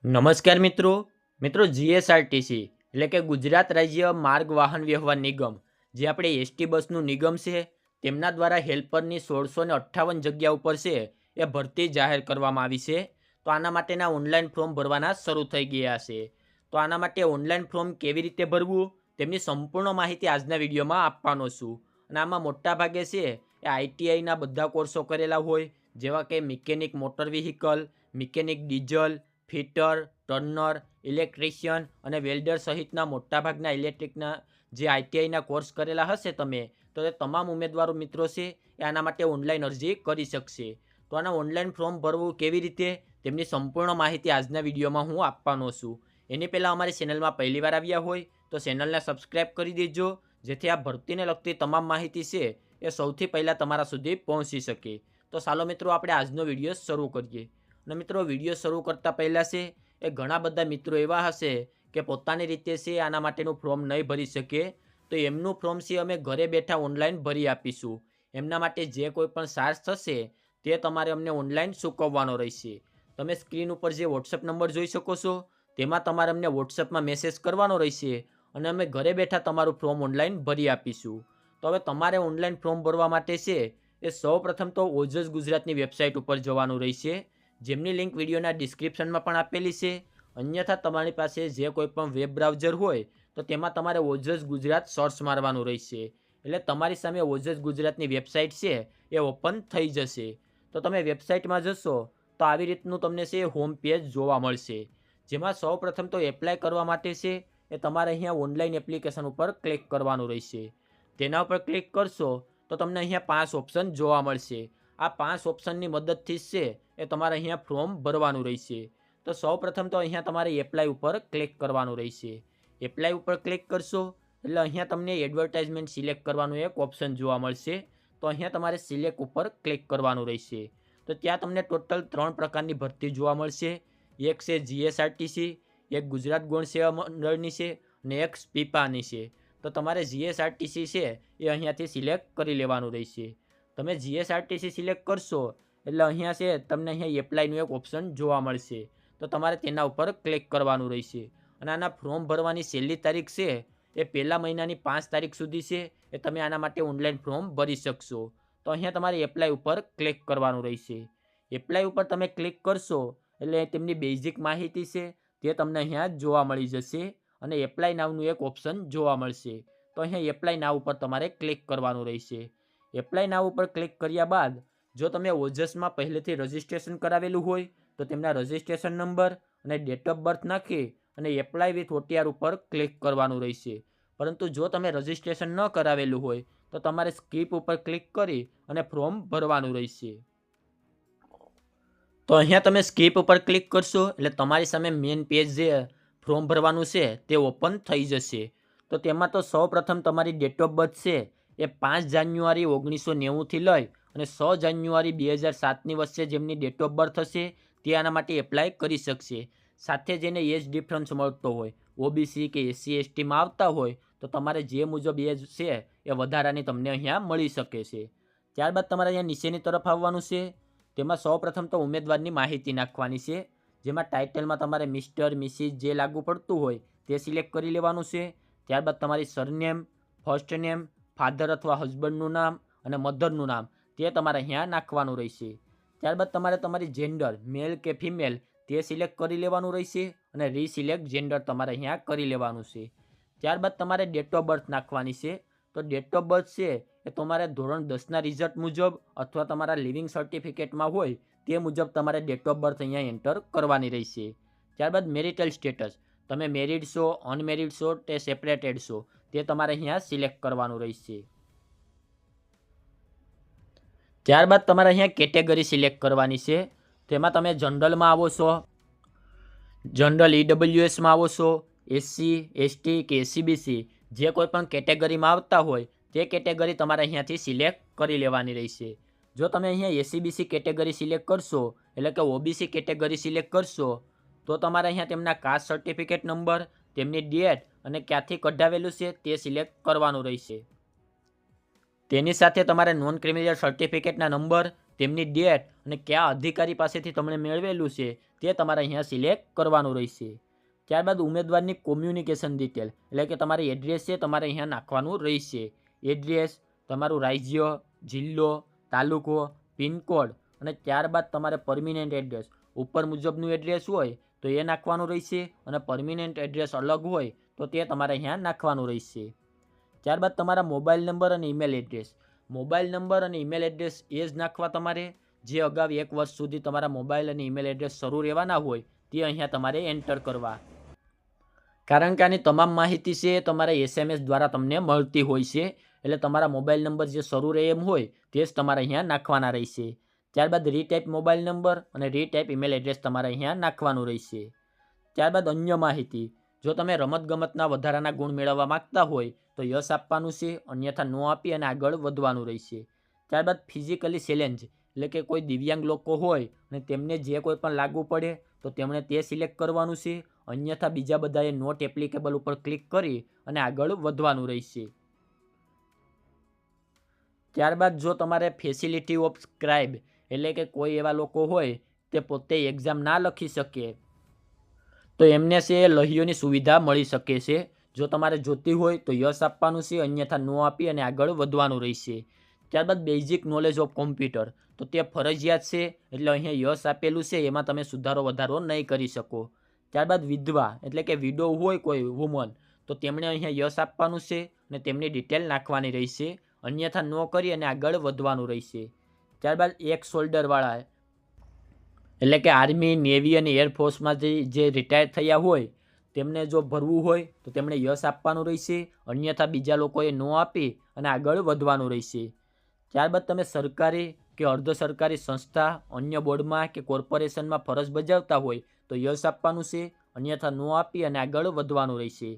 નમસ્કાર મિત્રો જીએસઆરટીસી એટલે કે ગુજરાત રાજ્ય માર્ગ વાહન વ્યવહાર નિગમ જે આપણે એસટી બસનું નિગમ છે તેમના દ્વારા હેલ્પરની 1658 જગ્યા ઉપર છે એ ભરતી જાહેર કરવામાં આવી છે. તો આના માટેના ઓનલાઈન ફોર્મ ભરવાના શરૂ થઈ ગયા છે. તો આના માટે ઓનલાઈન ફોર્મ કેવી રીતે ભરવું તેમની સંપૂર્ણ માહિતી આજના વિડીયોમાં આપવાનો છું. અને આમાં મોટા ભાગે છે એ આઈટીઆઈના બધા કોર્સો કરેલા હોય, જેવા કે mechanic motor vehicle, mechanic diesel, fitter, Turner, electrician અને વેલ્ડર સહિતના મોટાભાગના ઇલેક્ટ્રિકના જે આઈટીઆઈના કોર્સ કરેલા હશે તમે, તો તે તમામ ઉમેદવારો મિત્રો છે એ આના માટે ઓનલાઈન અરજી કરી શકશે. તો આના ઓનલાઈન ફોર્મ ભરવું કેવી રીતે તેમની સંપૂર્ણ માહિતી આજના વિડીયોમાં હું આપવાનો છું. એની પહેલાં અમારી ચેનલમાં પહેલીવાર આવ્યા હોય તો ચેનલને સબસ્ક્રાઈબ કરી દેજો, જેથી આ ભરતીને લગતી તમામ માહિતી છે એ સૌથી પહેલાં તમારા સુધી પહોંચી શકે. તો ચાલો મિત્રો આપણે આજનો વિડીયો શરૂ કરીએ. અને મિત્રો વિડીયો શરૂ કરતાં પહેલાં છે એ ઘણા બધા મિત્રો એવા હશે કે પોતાની રીતે છે આના માટેનું ફોર્મ નહીં ભરી શકે, તો એમનું ફોર્મ છે અમે ઘરે બેઠા ઓનલાઈન ભરી આપીશું. એમના માટે જે કોઈ પણ ચાર્જ થશે તે તમારે અમને ઓનલાઈન ચૂકવવાનો રહેશે. તમે સ્ક્રીન ઉપર જે વોટ્સઅપ નંબર જોઈ શકો છો તેમાં તમારે અમને વોટ્સઅપમાં મેસેજ કરવાનો રહેશે અને અમે ઘરે બેઠા તમારું ફોર્મ ઓનલાઈન ભરી આપીશું. તો હવે તમારે ઓનલાઈન ફોર્મ ભરવા માટે છે એ સૌપ્રથમ તો ઓજસ ગુજરાતની વેબસાઇટ ઉપર જવાનું રહેશે, જેમની લિંક વિડીયોના ડિસ્ક્રિપ્શનમાં પણ આપેલી છે. અન્યથા તમારી પાસે જે કોઈ પણ વેબ બ્રાઉઝર હોય તો તેમાં તમારે ઓજસ ગુજરાત સર્ચ મારવાનું રહેશે, એટલે તમારી સામે ઓજસ ગુજરાતની વેબસાઇટ છે એ ઓપન થઈ જશે. તો તમે વેબસાઇટમાં જશો તો આવી રીતનું તમને છે હોમ પેજ જોવા મળશે, જેમાં સૌપ્રથમ તો એપ્લાય કરવા માટે છે એ તમારે અહીંયા ઓનલાઈન એપ્લિકેશન ઉપર ક્લિક કરવાનું રહેશે. તેના ઉપર ક્લિક કરશો તો તમને અહીંયા 5 ઓપ્શન જોવા મળશે. આ 5 ઓપ્શનની મદદથી છે એ તમારે અહીંયા ફોર્મ ભરવાનું રહેશે. તો સૌપ્રથમ તો અહીંયા તમારે એપ્લાય ઉપર ક્લિક કરવાનું રહેશે. એપ્લાય ઉપર ક્લિક કરશો એટલે અહીંયા તમને એડવર્ટાઇઝમેન્ટ સિલેક્ટ કરવાનું એક ઓપ્શન જોવા મળશે. તો અહીંયા તમારે સિલેક્ટ ઉપર ક્લિક કરવાનું રહેશે. તો ત્યાં તમને ટોટલ 3 પ્રકારની ભરતી જોવા મળશે. એક છે જીએસઆરટીસી, એક ગુજરાત ગૌણ સેવા મંડળની છે અને એક સ્પીપાની છે. તો તમારે જીએસઆરટીસી છે એ અહીંયાથી સિલેક્ટ કરી લેવાનું રહેશે. તમે જીએસઆરટીસી સિલેક્ટ કરશો એટલે અહીંયા છે તમને અહીંયા એપ્લાયનું એક ઓપ્શન જોવા મળશે. તો તમારે તેના ઉપર ક્લિક કરવાનું રહેશે. અને આના ફોર્મ ભરવાની છેલ્લી તારીખ છે એ પહેલા મહિનાની 5 તારીખ સુધી છે એ તમે આના માટે ઓનલાઈન ફોર્મ ભરી શકશો. તો અહીંયા તમારે એપ્લાય ઉપર ક્લિક કરવાનું રહેશે. એપ્લાય ઉપર તમે ક્લિક કરશો એટલે તેમની બેઝિક માહિતી છે તે તમને અહીંયા જોવા મળી જશે અને એપ્લાય નાવનું એક ઓપ્શન જોવા મળશે. તો અહીંયા એપ્લાય નાવ ઉપર તમારે ક્લિક કરવાનું રહેશે. એપ્લાય નાવ ઉપર ક્લિક કર્યા બાદ જો તમે ઓજસમાં પહેલેથી રજિસ્ટ્રેશન કરાવેલું હોય તો તેમના રજિસ્ટ્રેશન નંબર અને ડેટ ઓફ બર્થ નાખી અને એપ્લાય વિથ ઓટીઆર ઉપર ક્લિક કરવાનું રહેશે. પરંતુ જો તમે રજિસ્ટ્રેશન ન કરાવેલું હોય તો તમારે સ્કીપ ઉપર ક્લિક કરી અને ફોર્મ ભરવાનું રહેશે. તો અહીંયા તમે સ્કીપ ઉપર ક્લિક કરશો એટલે તમારી સામે મેઇન પેજ જે ફોર્મ ભરવાનું છે તે ઓપન થઈ જશે. તો તેમાં તો સૌપ્રથમ તમારી ડેટ ઓફ બર્થ છે એ 5 જાન્યુઆરી 1990થી લઈ અને 6 જાન્યુઆરી 2007ની વચ્ચે જેમની ડેટ ઓફ બર્થ હશે તે આના માટે એપ્લાય કરી શકશે. સાથે જેને એજ ડિફરન્સ મળતો હોય, ઓબીસી કે એસસી એસટીમાં આવતા હોય તો તમારે જે મુજબ એજ છે એ વધારાની તમને અહીંયા મળી શકે છે. ત્યારબાદ તમારે અહીંયા નીચેની તરફ આવવાનું છે. તેમાં સૌપ્રથમ તો ઉમેદવારની માહિતી નાખવાની છે, જેમાં ટાઇટલમાં તમારે મિસ્ટર મિસિસ જે લાગુ પડતું હોય તે સિલેક્ટ કરી લેવાનું છે. ત્યારબાદ તમારી સરનેમ, ફર્સ્ટ નેમ, ફાધર અથવા હસબન્ડનું નામ અને મધરનું નામ તે તમારે અહીંયા નાખવાનું રહેશે. ત્યારબાદ તમારે તમારી જેન્ડર મેલ કે ફિમેલ તે સિલેક્ટ કરી લેવાનું રહેશે અને રીસિલેક્ટ જેન્ડર તમારે અહીંયા કરી લેવાનું છે. ત્યારબાદ તમારે ડેટ ઓફ બર્થ નાખવાની છે. તો ડેટ ઓફ બર્થ છે એ તમારે ધોરણ 10ના રિઝલ્ટ મુજબ અથવા તમારા લિવિંગ સર્ટિફિકેટમાં હોય તે મુજબ તમારે ડેટ ઓફ બર્થ અહીંયા એન્ટર કરવાની રહેશે. ત્યારબાદ મેરિટલ સ્ટેટસ, તમે મેરિડ છો, અનમેરિડ છો કે સેપરેટેડ છો તે તમારે અહીંયા સિલેક્ટ કરવાનું રહેશે. ત્યારબાદ તમારે અહીંયા કેટેગરી સિલેક્ટ કરવાની છે. તેમાં તમે જનરલમાં આવો છો, જનરલ ઈડબ્લ્યુએસમાં આવો છો, એસસી એસટી કે એસસીબીસી જે કોઈ પણ કેટેગરીમાં આવતા હોય તે કેટેગરી તમારે અહીંયાથી સિલેક્ટ કરી લેવાની રહેશે. જો તમે અહીંયા એસસીબીસી કેટેગરી સિલેક્ટ કરશો એટલે કે ઓબીસી કેટેગરી સિલેક્ટ કરશો તો તમારે અહીંયા તેમના કાસ્ટ સર્ટિફિકેટ નંબર, તેમની ડેટ અને ક્યાંથી કઢાવેલું છે તે સિલેક્ટ કરવાનું રહેશે. તેની સાથે તમારે નોન ક્રિમિનલ સર્ટિફિકેટના નંબર, તેમની ડેટ અને કયા અધિકારી પાસેથી તમને મેળવેલું છે તે તમારે અહીંયા સિલેક્ટ કરવાનું રહેશે. ત્યારબાદ ઉમેદવારની કોમ્યુનિકેશન ડિટેલ એટલે કે તમારી એડ્રેસ છે તમારે અહીંયા નાખવાનું રહેશે. એડ્રેસ, તમારું રાજ્ય, જિલ્લો, તાલુકો, પિનકોડ અને ત્યારબાદ તમારે પરમિનન્ટ એડ્રેસ ઉપર મુજબનું એડ્રેસ હોય તો એ નાખવાનું રહેશે અને પરમિનન્ટ એડ્રેસ અલગ હોય તો તે તમારે અહીંયા નાખવાનું રહેશે. ત્યારબાદ તમારા મોબાઈલ નંબર અને ઈમેલ એડ્રેસ. મોબાઈલ નંબર અને ઈમેલ એડ્રેસ એ જ નાખવા તમારે જે અગાઉ 1 વર્ષ સુધી તમારા મોબાઈલ અને ઈમેલ એડ્રેસ શરૂ રહેવાના હોય તે અહીંયા તમારે એન્ટર કરવા. કારણ કે આની તમામ માહિતી છે તમારે SMS દ્વારા તમને મળતી હોય છે, એટલે તમારા મોબાઈલ નંબર જે શરૂ રહે એમ હોય તે જ તમારે અહીંયા નાખવાના રહેશે. ત્યારબાદ રીટાઈપ મોબાઈલ નંબર અને રીટાઈપ ઈમેલ એડ્રેસ તમારે અહીંયા નાખવાનું રહેશે. ત્યારબાદ અન્ય માહિતી. જો તમે રમતગમતના વધારાના ગુણ મેળવવા માગતા હોય તો યસ આપવાનું છે, અન્યથા નો આપી અને આગળ વધવાનું રહેશે. ત્યારબાદ ફિઝિકલી ચેલેન્જ એટલે કે કોઈ દિવ્યાંગ લોકો હોય અને તેમને જે કોઈ પણ લાગુ પડે તો તેમણે તે સિલેક્ટ કરવાનું છે, અન્યથા બીજા બધાએ નોટ એપ્લિકેબલ ઉપર ક્લિક કરી અને આગળ વધવાનું રહેશે. ત્યારબાદ જો તમારે ફેસિલિટી ઓફ સ્ક્રાઇબ એટલે કે કોઈ એવા લોકો હોય તે પોતે એક્ઝામ ના લખી શકે તો એમને છે લહીઓની સુવિધા મળી શકે છે. જો તમારે જોતી હોય તો યસ આપવાનું છે, અન્યથા નો આપી અને આગળ વધવાનું રહેશે. ત્યારબાદ બેઝિક નોલેજ ઓફ કોમ્પ્યુટર તો તે ફરજિયાત છે, એટલે અહીંયા યસ આપેલું છે, એમાં તમે સુધારો વધારો નહીં કરી શકો. ત્યારબાદ વિધવા એટલે કે વિડો હોય કોઈ વુમન તો તેમણે અહીંયા યસ આપવાનું છે અને તેમની ડિટેલ નાખવાની રહેશે, અન્યથા નો કરી અને આગળ વધવાનું રહેશે. ત્યારબાદ એક શોલ્ડરવાળા એટલે કે આર્મી, નેવી અને એરફોર્સમાંથી જે રિટાયર થયા હોય તેમને જો ભરવું હોય તો તેમણે યસ આપવાનું રહેશે, અન્યથા બીજા લોકોએ નો આપી અને આગળ વધવાનું રહેશે. ત્યારબાદ તમે સરકારી કે અર્ધ સરકારી સંસ્થા, અન્ય બોર્ડમાં કે કોર્પોરેશનમાં ફરજ બજાવતા હોય તો યસ આપવાનું છે, અન્યથા નો આપી અને આગળ વધવાનું રહેશે.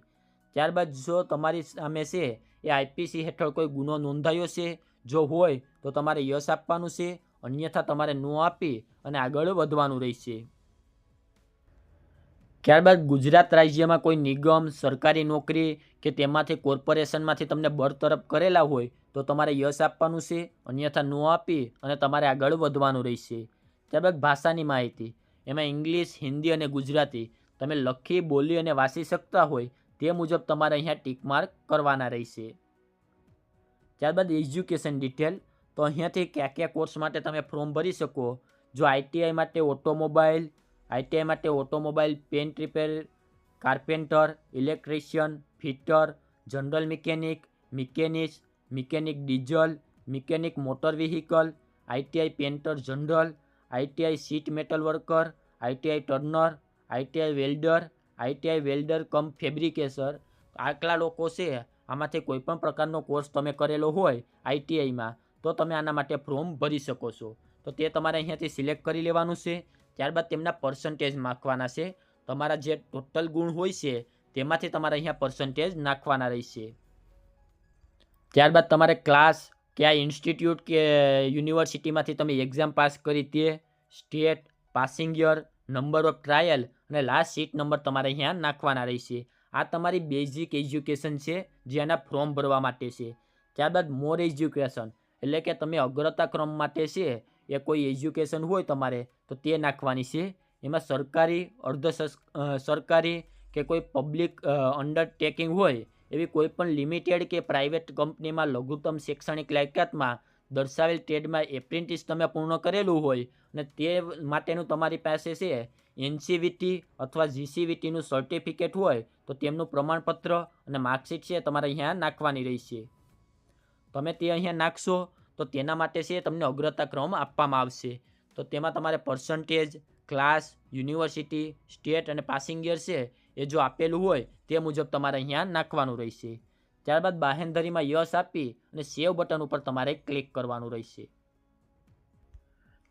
ત્યારબાદ જો તમારી સામે છે એ IPC હેઠળ કોઈ ગુનો નોંધાયો છે, જો હોય તો તમારે યસ આપવાનું છે, અન્યથા તમારે નો આપી અને આગળ વધવાનું રહેશે. ત્યારબાદ ગુજરાત રાજ્યમાં કોઈ નિગમ, સરકારી નોકરી કે તેમાંથી કોર્પોરેશનમાંથી તમને બરતરફ કરેલા હોય તો તમારે યસ આપવાનું છે, અન્યથા નો આપી અને તમારે આગળ વધવાનું રહેશે. ત્યારબાદ ભાષાની માહિતી. એમાં ઇંગ્લિશ, હિન્દી અને ગુજરાતી તમે લખી, બોલી અને વાંચી શકતા હોય તે મુજબ તમારે અહીંયા ટીક માર્ક કરવાના રહેશે. ત્યારબાદ એજ્યુકેશન ડિટેલ. તો અહીંયાથી કયા કયા કોર્સ માટે તમે ફોર્મ ભરી શકો. જો ITI માટે ઓટોમોબાઈલ, ITI માટે automobile paint repair, carpenter, electrician, fitter, general mechanic, machinist, mechanic diesel, mechanic motor vehicle, ITI painter general, ITI sheet metal worker, ITI turner, ITI welder, ITI welder cum fabricator. આટલા લોકો છે, આમાંથી કોઈ પણ પ્રકારનો course તમે કરેલો હોય ITIમાં તો તમે આના માટે ફોર્મ ભરી શકો છો. તો તે તમારે અહીંયાથી સિલેક્ટ કરી લેવાનું છે. ત્યારબાદ તેમના પર્સન્ટેજ નાખવાના છે. તમારા જે ટોટલ ગુણ હોય છે તેમાંથી તમારે અહીંયા પર્સન્ટેજ નાખવાના રહેશે. ત્યારબાદ તમારે ક્લાસ, કયા ઇન્સ્ટિટ્યૂટ કે યુનિવર્સિટીમાંથી તમે એક્ઝામ પાસ કરી તે, state, passing year, number of trial અને લાસ્ટ સીટ નંબર તમારે અહીંયા નાખવાના રહેશે. આ તમારી બેઝિક એજ્યુકેશન છે જે આના ફોર્મ ભરવા માટે છે. ત્યારબાદ મોર એજ્યુકેશન એટલે કે તમે અગ્રતા ક્રમ માટે છે એ કોઈ એજ્યુકેશન હોય તમારે તો તે નાખવાની છે. એમાં સરકારી, અર્ધ સરકારી કે કોઈ પબ્લિક અંડરટેકિંગ હોય એવી કોઈ પણ લિમિટેડ કે પ્રાઇવેટ કંપનીમાં લઘુત્તમ શૈક્ષણિક લાયકાતમાં દર્શાવેલ ટ્રેડમાં એપ્રેન્ટિસ તમે પૂર્ણ કરેલું હોય અને તે માટેનું તમારી પાસે છે NCVT અથવા GCVTનું સર્ટિફિકેટ હોય તો તેમનું પ્રમાણપત્ર અને માર્કશીટ છે તમારે અહીંયા નાખવાની રહેશે. તમે તે અહીંયા નાખશો તો તેના માટે છે તમને અગ્રતા ક્રમ આપવામાં આવશે. તો તેમાં તમારે પર્સન્ટેજ, ક્લાસ, યુનિવર્સિટી, સ્ટેટ અને પાસિંગ યર છે એ જો આપેલું હોય તે મુજબ તમારે અહીંયા નાખવાનું રહેશે. ત્યારબાદ બાહેંધરીમાં યસ આપી અને સેવ બટન ઉપર તમારે ક્લિક કરવાનું રહેશે.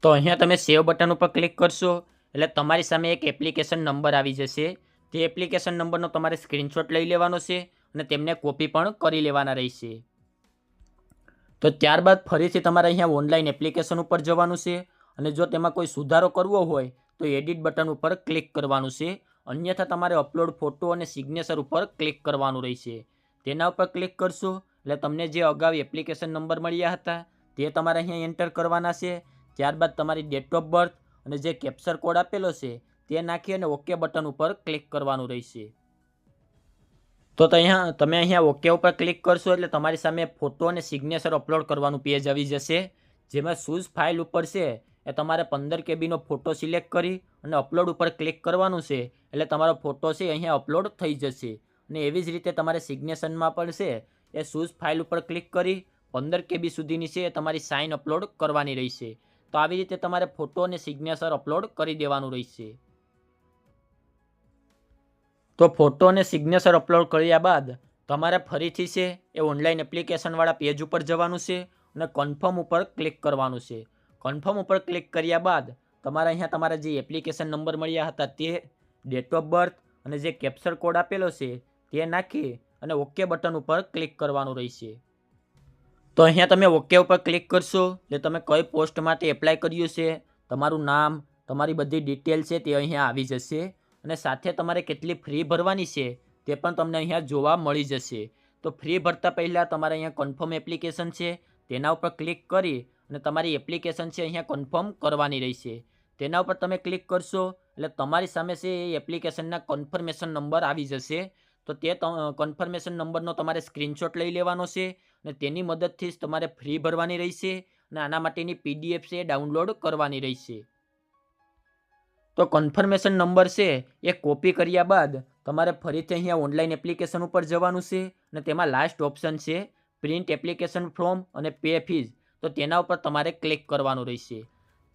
તો અહીંયા તમે સેવ બટન ઉપર ક્લિક કરશો એટલે તમારી સામે એક એપ્લિકેશન નંબર આવી જશે. તે એપ્લિકેશન નંબરનો તમારે સ્ક્રીનશોટ લઈ લેવાનો છે અને તેમને કોપી પણ કરી લેવાના રહેશે. તો ત્યારબાદ ફરીથી તમારે અહીંયા ઓનલાઈન એપ્લિકેશન ઉપર જવાનું છે અને જો તેમાં કોઈ સુધારો કરવો હોય તો એડિટ બટન ઉપર ક્લિક કરવાનું છે, અન્યથા તમારે અપલોડ ફોટો અને સિગ્નેચર ઉપર ક્લિક કરવાનું રહેશે. તેના ઉપર ક્લિક કરશો એટલે તમને જે અગાઉ એપ્લિકેશન નંબર મળ્યા હતા તે તમારે અહીંયા એન્ટર કરવાના છે. ત્યારબાદ તમારી ડેટ ઓફ બર્થ અને જે કેપ્ચર કોડ આપેલો છે તે નાખી અને ઓકે બટન ઉપર ક્લિક કરવાનું રહેશે. તો તમે અહીંયા ઓકે ઉપર ક્લિક કરશો એટલે તમારી સામે ફોટો અને સિગ્નેચર અપલોડ કરવાનું પેજ આવી જશે. જેમાં શૂઝ ફાઇલ ઉપર છે એ તમારે 15 કેબીનો ફોટો સિલેક્ટ કરી અને અપલોડ ઉપર ક્લિક કરવાનું છે એટલે તમારો ફોટો છે અહીંયા અપલોડ થઈ જશે. અને એવી જ રીતે તમારે સિગ્નેચરમાં પણ છે એ શૂઝ ફાઇલ ઉપર ક્લિક કરી 15 કેબી સુધીની છે એ તમારી સાઇન અપલોડ કરવાની રહેશે. તો આવી રીતે તમારે ફોટો અને સિગ્નેચર અપલોડ કરી દેવાનું રહેશે. તો ફોટો અને સિગ્નેચર અપલોડ કર્યા બાદ તમારે ફરીથી છે એ ઓનલાઈન એપ્લિકેશનવાળા પેજ ઉપર જવાનું છે અને કન્ફર્મ ઉપર ક્લિક કરવાનું છે. કન્ફર્મ ઉપર ક્લિક કર્યા બાદ તમારે અહીંયા તમારા જે એપ્લિકેશન નંબર મળ્યા હતા તે, ડેટ ઓફ બર્થ અને જે કેપ્ચર કોડ આપેલો છે તે નાખી અને ઓકે બટન ઉપર ક્લિક કરવાનું રહેશે. તો અહીંયા તમે ઓકે ઉપર ક્લિક કરશો એટલે તમે કઈ પોસ્ટ માટે એપ્લાય કર્યું છે, તમારું નામ, તમારી બધી ડિટેલ છે તે અહીંયા આવી જશે. અને સાથે તમારે કેટલી ફી ભરવાની છે તે પણ તમને અહીંયા જોવા મળી જશે. તો ફી ભરતા પહેલાં તમારે અહીંયા કન્ફર્મ એપ્લિકેશન છે તેના ઉપર ક્લિક કરી અને તમારી એપ્લિકેશન છે અહીંયા કન્ફર્મ કરવાની રહેશે. તેના ઉપર તમે ક્લિક કરશો એટલે તમારી સામે છે એ એપ્લિકેશનના કન્ફર્મેશન નંબર આવી જશે. તો તે કન્ફર્મેશન નંબરનો તમારે સ્ક્રીનશોટ લઈ લેવાનો છે અને તેની મદદથી જ તમારે ફી ભરવાની રહેશે અને આના માટેની PDF છે ડાઉનલોડ કરવાની રહેશે. તો કન્ફર્મેશન નંબર છે એ કોપી કર્યા બાદ તમારે ફરીથી અહીંયા ઓનલાઈન એપ્લિકેશન ઉપર જવાનું છે અને તેમાં લાસ્ટ ઓપ્શન છે પ્રિન્ટ એપ્લિકેશન ફોર્મ અને પે ફીઝ. તો તેના ઉપર તમારે ક્લિક કરવાનું રહેશે.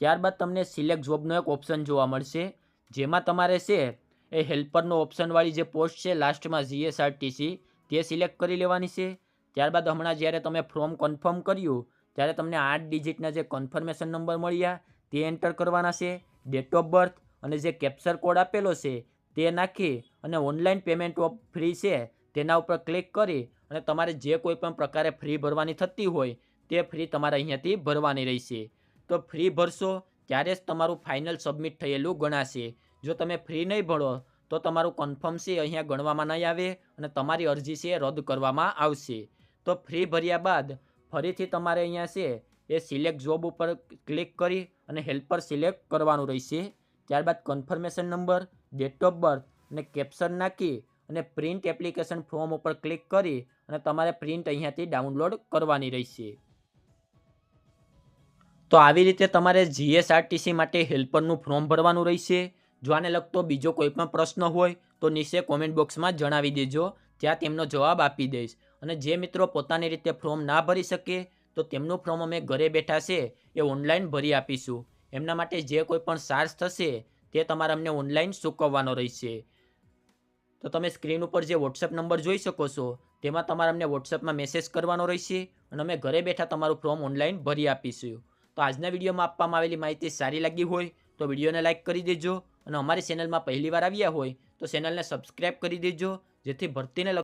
ત્યારબાદ તમને સિલેક્ટ જોબનો એક ઓપ્શન જોવા મળશે જેમાં તમારે છે એ હેલ્પરનો ઓપ્શનવાળી જે પોસ્ટ છે લાસ્ટમાં GSRTC તે સિલેક્ટ કરી લેવાની છે. ત્યારબાદ હમણાં જ્યારે તમે ફોર્મ કન્ફર્મ કર્યું ત્યારે તમને 8 ડિજિટના જે કન્ફર્મેશન નંબર મળ્યા તે એન્ટર કરવાના છે. ડેટ ઓફ બર્થ અને જે કેપ્ચર કોડ આપેલો છે તે નાખી અને ઓનલાઈન પેમેન્ટ ઓફ ફ્રી છે તેના ઉપર ક્લિક કરી અને તમારે જે કોઈ પણ પ્રકારે ફ્રી ભરવાની થતી હોય તે ફ્રી તમારે અહીંયાથી ભરવાની રહેશે. તો ફ્રી ભરશો ત્યારે જ તમારું ફાઇનલ સબમિટ થયેલું ગણાશે. જો તમે ફ્રી નહીં ભરો તો તમારું કન્ફર્મ છે અહીંયા ગણવામાં નહીં આવે અને તમારી અરજી છે રદ કરવામાં આવશે. તો ફ્રી ભર્યા બાદ ફરીથી તમારે અહીંયા છે એ સિલેક્ટ જોબ ઉપર ક્લિક કરી અને હેલ્પર સિલેક્ટ કરવાનું રહેશે. ત્યારબાદ confirmation number, date of birth અને કેપ્ચર નાખી અને પ્રિન્ટ એપ્લિકેશન ફોર્મ ઉપર ક્લિક કરી અને તમારે પ્રિન્ટ અહીંયાથી ડાઉનલોડ કરવાની રહેશે. તો આવી રીતે તમારે GSRTC માટે હેલ્પરનું ફોર્મ ભરવાનું રહેશે. જો આને લગતો બીજો કોઈ પણ પ્રશ્ન હોય તો નીચે કોમેન્ટ બોક્સમાં જણાવી દેજો, ત્યાં તેમનો જવાબ આપી દઈશ. અને જે મિત્રો પોતાની રીતે ફોર્મ ના ભરી શકે તો તેમનું ફોર્મ અમે ઘરે બેઠા છે એ ઓનલાઈન ભરી આપીશું. એમના માટે જે કોઈ પણ ચાર્જ થશે તે તમારે અમને ઓનલાઈન ચૂકવવાનો રહેશે. તો તમે સ્ક્રીન ઉપર જે WhatsApp નંબર જોઈ શકો છો તેમાં તમારે અમને WhatsAppમાં મેસેજ કરવાનો રહેશે અને અમે ઘરે બેઠા તમારું ફોર્મ ઓનલાઈન ભરી આપીશું. તો આજના વિડીયોમાં આપવામાં આવેલી માહિતી સારી લાગી હોય તો વિડીયોને લાઇક કરી દેજો અને અમારી ચેનલમાં પહેલીવાર આવ્યા હોય તો ચેનલને સબસ્ક્રાઈબ કરી દેજો જેથી ભરતીને